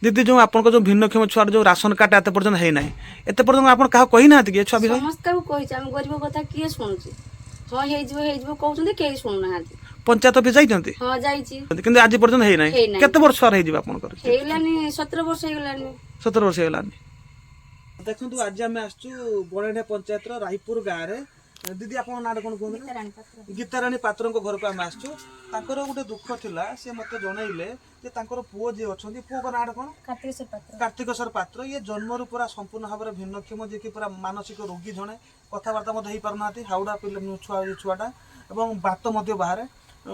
दीदी जो आपन जो भिन्नक्षम छुआर जो राशन कार्ड एत पर्यटन है ना एत पर्यटन आप कहा कही ना कि छुआ विषय समस्त कही गरीब कथा किए शुणुची हाँ कहते कहीं शुणुना पंचायत ऑफिस जाइछंती हाँ जाइए किंतु आज पर्यटन है ना केते वर्ष छुआर है आपनकर 17 वर्ष हो गलानी 17 वर्ष होलानी देखंतु आज आम आसचु बड़ेढे पंचायत रायपुर गाँव रे दीदी आप ना कौन कहते गीताराणी पात्र घर को आम आसचु तांकर गोटे दुख थिला से मते जनइले जे तांकर पुओ जे अछंती पुओ को नाड कोन कार्तिकेश्वर पात्र ये जन्मरु पूरा संपूर्ण भाव में भिन्नक्षम जे कि पूरा मानसिक रोगी जने कथबार्ता मते हेई पारनाती हाउडा पिले छुआटा एवं बात मते बाहर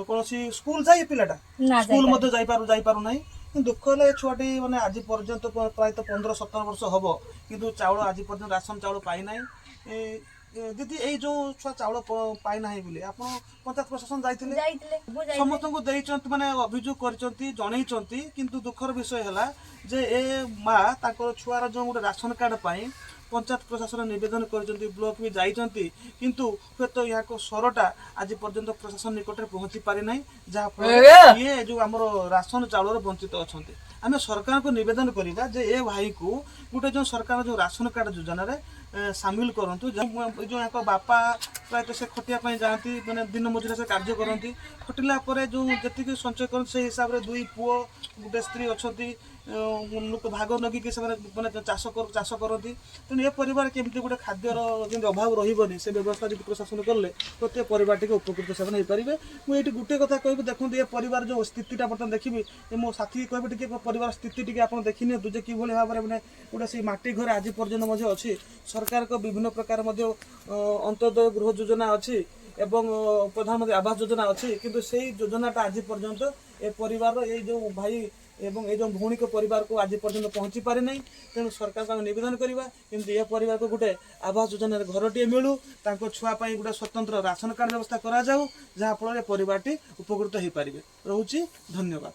कौन स्कूल जाए पिलाटा स्कूल मते जाई पारु नहीं दुख है छुआटी माने आज पर्यंत प्राय 15-17 वर्ष हम किंतु चाउल आज पर्यंत राशन चाउल पाई ना दीदी यही जो छुआ चाउल पाई ना बोली आप पंचायत प्रशासन जाइए समस्त को माने अभियोग करते किंतु दुखर विषय है जे ए माँ ताकर छुआर जो गोटे राशन कार्ड पाई पंचायत प्रशासन निवेदन कर ब्लॉक भी जाइछंती किंतु हे तो यहाँ को स्वरटा आज पर्यंत प्रशासन निकट में पहुंची पारि ना जहाँ ये जो आम राशन चाउल वंचित अच्छा आम सरकार को निवेदन करवा जे ए भाई को गोटे जो सरकार जो राशन कार्ड योजना रे सामिल करूँ जो यहाँ बापा प्रायतः से खटिया जाती मैंने दिन मजुरा से कार्य करती खटिला जो जी संचय कर हिसाब से 2 पुओ गोटे स्त्री अच्छा लोक भाग नगिकी से मैंने चाष करती तेणु ये परिवार केमती गोटे खाद्यर अभाव रही से व्यवस्था जो प्रशासन कले प्रत्येक परिवार टी उपकृत से हो पारे मुझे गोटे कथा कह देखते ये परिवार जो स्थितिटा बर्तमान देखी मो साथी कह टे परिवार स्थिति टी आप देखी नियंतु कि भाव में मैंने गोटे से मटी घर आज पर्यटन अच्छी सरकार को विभिन्न प्रकार अंत्योदय गृह योजना अच्छी एवं प्रधानमंत्री आवास योजना अच्छी किंतु से योजनाटा आज पर्यंत ए परिवार ये जो भाई एवं ये जो भौणी को परिवार को आज पर्यंत पहुंची पारे नहीं तेणु सरकार को निवेदन करवा किंतु ये परिवार को गोटे आवास योजना घरटे मिलू छुआपाई गोटे स्वतंत्र राशन कार्ड व्यवस्था करा जाऊ जहाँ फल परिवार टी उपकृत हो पारे रोचे धन्यवाद।